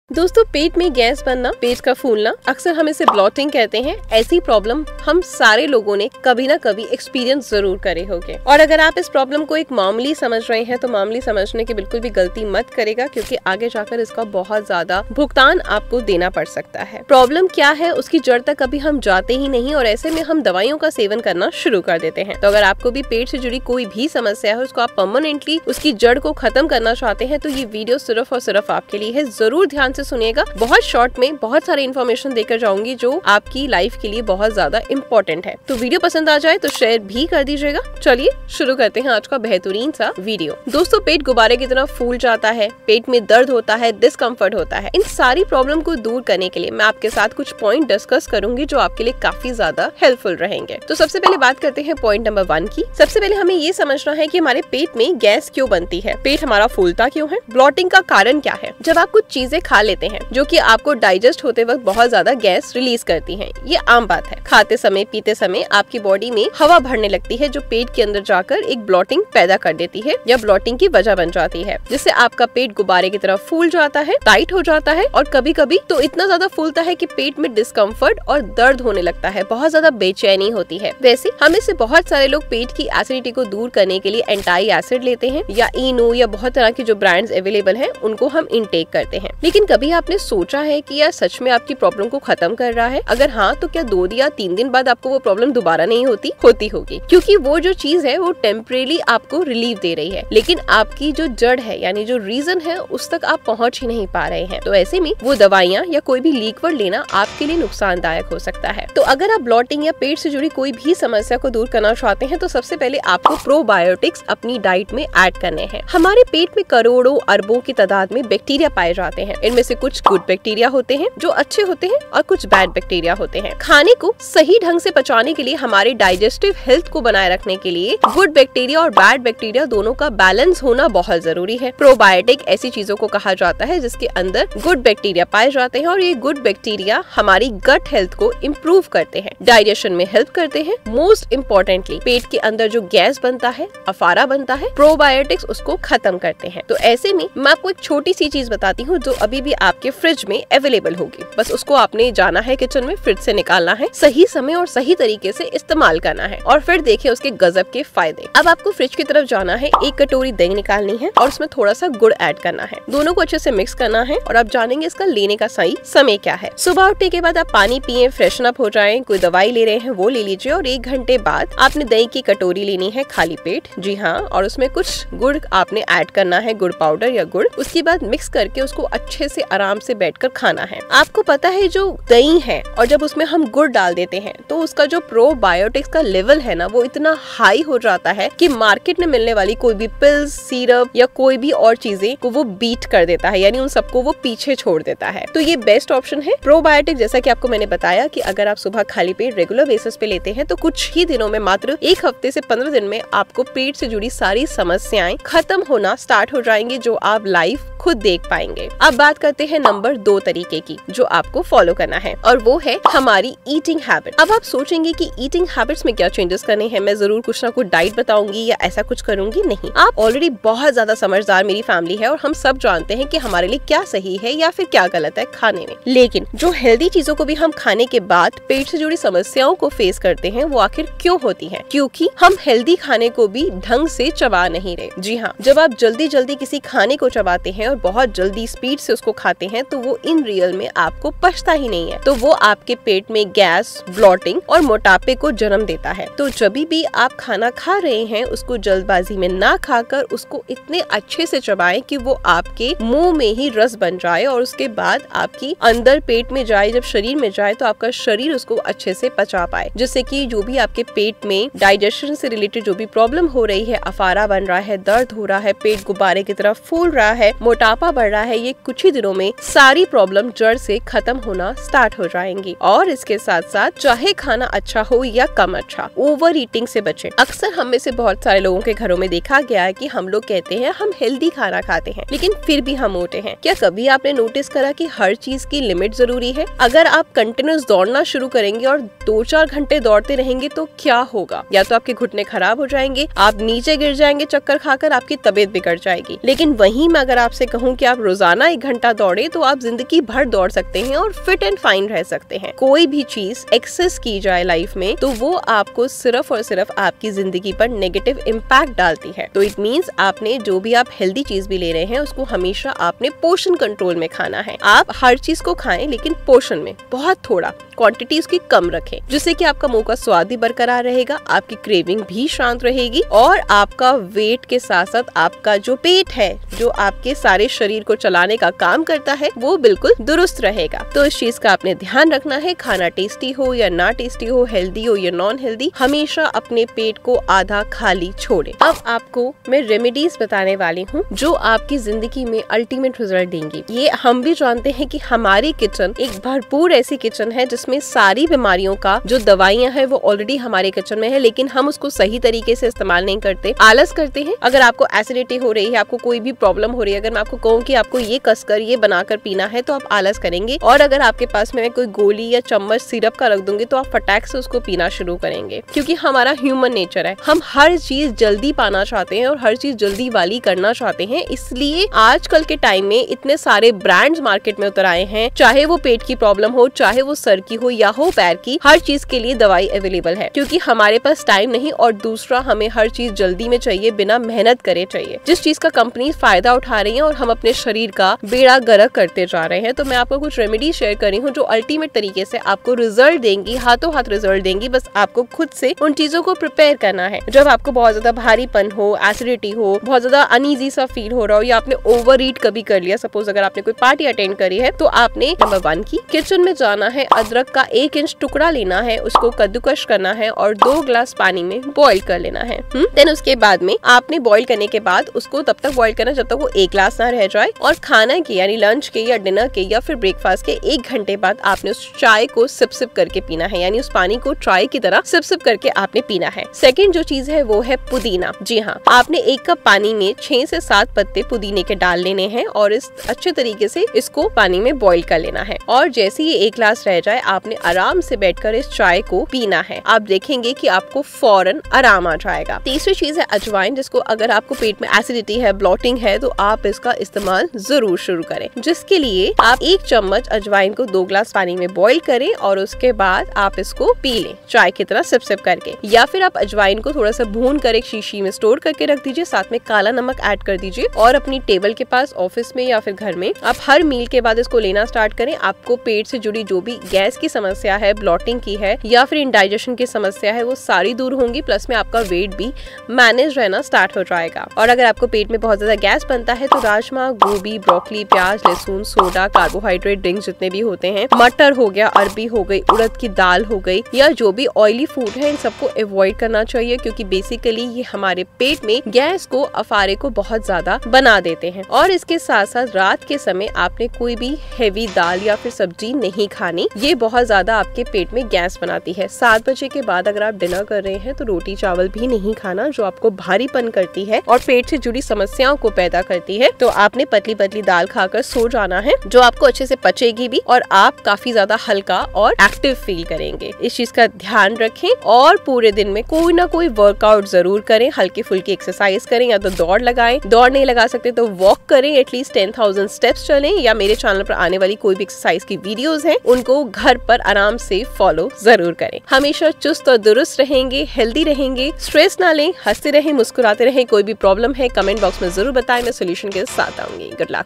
दोस्तों, पेट में गैस बनना, पेट का फूलना, अक्सर हम इसे ब्लॉटिंग कहते हैं। ऐसी प्रॉब्लम हम सारे लोगों ने कभी ना कभी एक्सपीरियंस जरूर करे होंगे। और अगर आप इस प्रॉब्लम को एक मामूली समझ रहे हैं तो मामूली समझने की बिल्कुल भी गलती मत करेगा, क्योंकि आगे जाकर इसका बहुत ज्यादा भुगतान आपको देना पड़ सकता है। प्रॉब्लम क्या है उसकी जड़ तक कभी हम जाते ही नहीं और ऐसे में हम दवाइयों का सेवन करना शुरू कर देते हैं। तो अगर आपको भी पेट से जुड़ी कोई भी समस्या है, उसको आप परमानेंटली उसकी जड़ को खत्म करना चाहते हैं, तो ये वीडियो सिर्फ और सिर्फ आपके लिए है। जरूर ध्यान से सुनिएगा। बहुत शॉर्ट में बहुत सारी इन्फॉर्मेशन देकर जाऊंगी जो आपकी लाइफ के लिए बहुत ज्यादा इम्पोर्टेंट है। तो वीडियो पसंद आ जाए तो शेयर भी कर दीजिएगा। चलिए शुरू करते हैं आज का बेहतरीन सा वीडियो। दोस्तों, पेट गुब्बारे की तरह फूल जाता है, पेट में दर्द होता है, डिस्कम्फर्ट होता है। इन सारी प्रॉब्लम को दूर करने के लिए मैं आपके साथ कुछ पॉइंट डिस्कस करूंगी जो आपके लिए काफी ज्यादा हेल्पफुल रहेंगे। तो सबसे पहले बात करते हैं पॉइंट नंबर 1 की। सबसे पहले हमें ये समझना है कि हमारे पेट में गैस क्यों बनती है, पेट हमारा फूलता क्यों है, ब्लॉटिंग का कारण क्या है। जब आप कुछ चीजें खा लेते हैं जो कि आपको डाइजेस्ट होते वक्त बहुत ज्यादा गैस रिलीज करती हैं, ये आम बात है। खाते समय, पीते समय आपकी बॉडी में हवा भरने लगती है जो पेट के अंदर जाकर एक ब्लॉटिंग पैदा कर देती है या ब्लॉटिंग की वजह बन जाती है, जिससे आपका पेट गुब्बारे की तरह फूल जाता है, टाइट हो जाता है और कभी कभी तो इतना ज्यादा फूलता है कि पेट में डिस्कम्फर्ट और दर्द होने लगता है, बहुत ज्यादा बेचैनी होती है। वैसे हमें से बहुत सारे लोग पेट की एसिडिटी को दूर करने के लिए एंटाई एसिड लेते हैं या इनो या बहुत तरह की जो ब्रांड्स अवेलेबल हैं उनको हम इनटेक करते हैं। लेकिन कभी आपने सोचा है कि यार सच में आपकी प्रॉब्लम को खत्म कर रहा है? अगर हाँ, तो क्या 2 या 3 दिन बाद आपको वो प्रॉब्लम दोबारा नहीं होती होगी, क्योंकि वो जो चीज है वो टेम्परेरी आपको रिलीफ दे रही है, लेकिन आपकी जो जड़ है यानी जो रीजन है उस तक आप पहुंच ही नहीं पा रहे हैं। तो ऐसे में वो दवाइयाँ या कोई भी लिक्विड लेना आपके लिए नुकसानदायक हो सकता है। तो अगर आप ब्लॉटिंग या पेट से जुड़ी कोई भी समस्या को दूर करना चाहते हैं तो सबसे पहले आपको प्रोबायोटिक्स अपनी डाइट में ऐड करने हैं। हमारे पेट में करोड़ों अरबों की तादाद में बैक्टीरिया पाए जाते हैं। इनमें से कुछ गुड बैक्टीरिया होते हैं जो अच्छे होते हैं और कुछ बैड बैक्टीरिया होते हैं। खाने को सही ढंग से पचाने के लिए, हमारे डाइजेस्टिव हेल्थ को बनाए रखने के लिए गुड बैक्टीरिया और बैड बैक्टीरिया दोनों का बैलेंस होना बहुत जरूरी है। प्रोबायोटिक ऐसी चीजों को कहा जाता है जिसके अंदर गुड बैक्टीरिया पाए जाते हैं और ये गुड बैक्टीरिया हमारी गट हेल्थ को इम्प्रूव करते हैं, डाइजेशन में हेल्प करते हैं। मोस्ट इम्पोर्टेंटली पेट के अंदर जो गैस बनता है, अफारा बनता है, प्रोबायोटिक्स उसको खत्म करते हैं। तो ऐसे में मैं आपको एक छोटी सी चीज बताती हूँ जो अभी भी आपके फ्रिज में अवेलेबल होगी। बस उसको आपने जाना है किचन में, फ्रिज से निकालना है, सही समय और सही तरीके से इस्तेमाल करना है और फिर देखिए उसके गजब के फायदे। अब आपको फ्रिज की तरफ जाना है, 1 कटोरी दही निकालनी है और उसमें थोड़ा सा गुड़ ऐड करना है। दोनों को अच्छे से मिक्स करना है और आप जानेंगे इसका लेने का सही समय क्या है। सुबह उठने के बाद आप पानी पिए, फ्रेशन अप हो जाएं, कोई दवाई ले रहे हैं वो ले लीजिए और 1 घंटे बाद आपने दही की कटोरी लेनी है खाली पेट, जी हाँ, और उसमें कुछ गुड़ आपने ऐड करना है, गुड़ पाउडर या गुड़। उसके बाद मिक्स करके उसको अच्छे से आराम से बैठकर खाना है। आपको पता है जो दही है और जब उसमें हम गुड़ डाल देते हैं तो उसका जो प्रोबायोटिक्स का लेवल है ना वो इतना हाई हो जाता है कि मार्केट में मिलने वाली कोई भी पिल्स, सिरप या कोई भी और चीजें को वो बीट कर देता है, यानी उन सबको वो पीछे छोड़ देता है। तो ये बेस्ट ऑप्शन है प्रोबायोटिक। जैसा कि आपको मैंने बताया कि अगर आप सुबह खाली पेट रेगुलर बेसिस पे लेते हैं तो कुछ ही दिनों में, मात्र 1 हफ्ते से 15 दिन में आपको पेट से जुड़ी सारी समस्याएं खत्म होना स्टार्ट हो जाएंगी, जो आप लाइफ खुद देख पाएंगे। अब बात करते हैं नंबर 2 तरीके की जो आपको फॉलो करना है और वो है हमारी ईटिंग हैबिट। अब आप सोचेंगे कि ईटिंग हैबिट्स में क्या चेंजेस करने हैं, मैं जरूर कुछ ना कुछ डाइट बताऊंगी या ऐसा कुछ करूंगी। नहीं, आप ऑलरेडी बहुत ज्यादा समझदार मेरी फैमिली है और हम सब जानते हैं कि हमारे लिए क्या सही है या फिर क्या गलत है खाने में। लेकिन जो हेल्दी चीजों को भी हम खाने के बाद पेट से जुड़ी समस्याओं को फेस करते हैं वो आखिर क्यों होती है? क्योंकि हम हेल्दी खाने को भी ढंग से चबा नहीं रहे। जी हाँ, जब आप जल्दी जल्दी किसी खाने को चबाते हैं और बहुत जल्दी स्पीड से उसको खाते हैं तो वो इन रियल में आपको पचता ही नहीं है, तो वो आपके पेट में गैस, ब्लॉटिंग और मोटापे को जन्म देता है। तो जब भी आप खाना खा रहे हैं उसको जल्दबाजी में ना खाकर उसको इतने अच्छे से चबाएं कि वो आपके मुंह में ही रस बन जाए और उसके बाद आपकी अंदर पेट में जाए, जब शरीर में जाए तो आपका शरीर उसको अच्छे से पचा पाए, जिससे कि जो भी आपके पेट में डाइजेशन से रिलेटेड जो भी प्रॉब्लम हो रही है, अफारा बन रहा है, दर्द हो रहा है, पेट गुब्बारे की तरफ फूल रहा है, मोटापा बढ़ रहा है, ये कुछ ही दिनों में सारी प्रॉब्लम जड़ से खत्म होना स्टार्ट हो जाएंगी। और इसके साथ साथ चाहे खाना अच्छा हो या कम अच्छा, ओवर ईटिंग से बचें। अक्सर हम में से बहुत सारे लोगों के घरों में देखा गया है कि हम लोग कहते हैं हम हेल्दी खाना खाते हैं लेकिन फिर भी हम मोटे हैं। क्या कभी आपने नोटिस करा कि हर चीज की लिमिट जरूरी है? अगर आप कंटिन्यूस दौड़ना शुरू करेंगे और 2-4 घंटे दौड़ते रहेंगे तो क्या होगा? या तो आपके घुटने खराब हो जाएंगे, आप नीचे गिर जाएंगे चक्कर खाकर, आपकी तबीयत बिगड़ जाएगी। लेकिन वहीं मैं अगर आपसे कहूँ कि आप रोजाना 1 घंटा दौड़े तो आप जिंदगी भर दौड़ सकते हैं और फिट एंड फाइन रह सकते हैं। कोई भी चीज एक्सेस की जाए लाइफ में तो वो आपको सिर्फ और सिर्फ आपकी जिंदगी पर नेगेटिव इम्पैक्ट डालती है। तो इट मीन्स आपने जो भी आप हेल्दी चीज भी ले रहे हैं उसको हमेशा आपने पोर्शन कंट्रोल में खाना है। आप हर चीज को खाएं लेकिन पोर्शन में, बहुत थोड़ा, क्वांटिटी उसकी कम रखें, जिससे कि आपका मुंह का स्वाद भी बरकरार रहेगा, आपकी क्रेविंग भी शांत रहेगी और आपका वेट के साथ साथ आपका जो पेट है, जो आपके सारे शरीर को चलाने का काम करता है, वो बिल्कुल दुरुस्त रहेगा। तो इस चीज का आपने ध्यान रखना है। खाना टेस्टी हो या ना टेस्टी हो, हेल्दी हो या नॉन हेल्दी, हमेशा अपने पेट को आधा खाली छोड़े। अब आपको मैं रेमेडीज बताने वाली हूँ जो आपकी जिंदगी में अल्टीमेट रिजल्ट देंगी। ये हम भी जानते हैं कि हमारी किचन एक भरपूर ऐसी किचन है जिसमें सारी बीमारियों का जो दवाइयाँ है वो ऑलरेडी हमारे किचन में है, लेकिन हम उसको सही तरीके से इस्तेमाल नहीं करते, आलस करते हैं। अगर आपको एसिडिटी हो रही है, आपको कोई भी प्रॉब्लम हो रही है, अगर मैं आपको कहूँ कि आपको ये कसकर ये बनाकर पीना है तो आप आलस करेंगे, और अगर आपके पास में कोई गोली या चम्मच सिरप का रख दूंगी तो आप फटाक से उसको पीना शुरू करेंगे, क्योंकि हमारा ह्यूमन नेचर है। हम हर चीज जल्दी पाना चाहते हैं और हर चीज जल्दी वाली करना चाहते हैं। इसलिए आजकल के टाइम में इतने सारे ब्रांड्स मार्केट में उतर आए हैं, चाहे वो पेट की प्रॉब्लम हो, चाहे वो सर की हो या हो पैर की, हर चीज के लिए दवाई अवेलेबल है, क्योंकि हमारे पास टाइम नहीं और दूसरा हमें हर चीज जल्दी में चाहिए, बिना मेहनत करे चाहिए, जिस चीज का कंपनी फायदा उठा रही है और हम अपने शरीर का बेड़ा गर्क करते जा रहे हैं। तो मैं आपको कुछ रेमेडी शेयर कर रही हूँ जो अल्टीमेट तरीके से आपको रिजल्ट देंगी, हाथों हाथ रिजल्ट देंगी। बस आपको खुद से उन चीजों को प्रिपेयर करना है। जब आपको बहुत ज्यादा भारीपन हो, एसिडिटी हो, बहुत ज्यादा अनईजी सा फील हो रहा हो, या आपने ओवर ईट कभी कर लिया, सपोज अगर आपने कोई पार्टी अटेंड करी है, तो आपने नंबर 1 की किचन में जाना है, अदरक का 1 इंच टुकड़ा लेना है, उसको कद्दूकश करना है और 2 ग्लास पानी में बॉईल कर लेना है। देन उसके बाद में आपने बॉईल करने के बाद उसको तब तक बॉईल करना जब तक वो 1 ग्लास ना रह जाए, और खाना के यानी लंच के या डिनर के या फिर ब्रेकफास्ट के 1 घंटे बाद आपने उस चाय को सिप सिप करके पीना है, यानी उस पानी को चाय की तरह सिप सिप करके आपने पीना है। सेकंड जो चीज है वो है पुदीना। जी हाँ, आपने 1 कप पानी में 6 से 7 पत्ते पुदीने के डाल लेने हैं और इस अच्छे तरीके से इसको पानी में बॉईल कर लेना है, और जैसे ही 1 ग्लास रह जाए आपने आराम से बैठकर इस चाय को पीना है। आप देखेंगे कि आपको फौरन आराम आ जाएगा। तीसरी चीज है अजवाइन, जिसको अगर आपको पेट में एसिडिटी है, ब्लॉटिंग है, तो आप इसका इस्तेमाल जरूर शुरू करें, जिसके लिए आप 1 चम्मच अजवाइन को 2 ग्लास पानी में बॉईल करें और उसके बाद आप इसको पी लें चाय की तरह सिप सिप करके। या फिर आप अजवाइन को थोड़ा सा भून कर एक शीशी में स्टोर करके रख दीजिए, साथ में काला नमक ऐड कर दीजिए और अपनी टेबल के पास, ऑफिस में या फिर घर में आप हर मील के बाद इसको लेना स्टार्ट करें। आपको पेट से जुड़ी जो भी गैस की समस्या है, ब्लॉटिंग की है या फिर इंडाइजेशन की समस्या है, वो सारी दूर होंगी, प्लस में आपका वेट भी मैनेज रहना स्टार्ट हो जाएगा। और अगर आपको पेट में बहुत ज्यादा गैस बनता है तो राजमा, गोभी, ब्रोकली, प्याज, लहसुन, सोडा, कार्बोहाइड्रेट ड्रिंक्स जितने भी होते हैं, मटर हो गया, अरबी हो गई, उड़द की दाल हो गई, या जो भी ऑयली फूड है, इन सबको अवॉइड करना चाहिए, क्योंकि बेसिकली ये हमारे पेट में गैस को, अफारे को बहुत ज्यादा बना देते हैं। और इसके साथ साथ रात के समय आपने कोई भी हेवी दाल या फिर सब्जी नहीं खानी, ये बहुत ज्यादा आपके पेट में गैस बनाती है। 7 बजे के बाद अगर आप डिनर कर रहे हैं तो रोटी चावल भी नहीं खाना, जो आपको भारीपन करती है और पेट से जुड़ी समस्याओं को पैदा करती है। तो आपने पतली पतली दाल खाकर सो जाना है, जो आपको अच्छे से पचेगी भी और आप काफी ज्यादा हल्का और एक्टिव फील करेंगे। इस चीज का ध्यान रखें और पूरे दिन में कोई ना कोई वर्कआउट जरूर करें, हल्की फुल्की एक्सरसाइज करें, या तो दौड़ लगाएं, दौड़ नहीं लगा सकते तो वॉक करें, एटलीस्ट 10,000 स्टेप्स चलें, या मेरे चैनल पर आने वाली कोई भी एक्सरसाइज की वीडियोस हैं उनको घर पर आराम से फॉलो जरूर करें। हमेशा चुस्त और दुरुस्त रहेंगे, हेल्दी रहेंगे, स्ट्रेस ना लें, हंसते रहें, मुस्कुराते रहें। कोई भी प्रॉब्लम है कमेंट बॉक्स में जरूर बताएं, मैं सोल्यूशन के साथ आऊंगी। Good luck.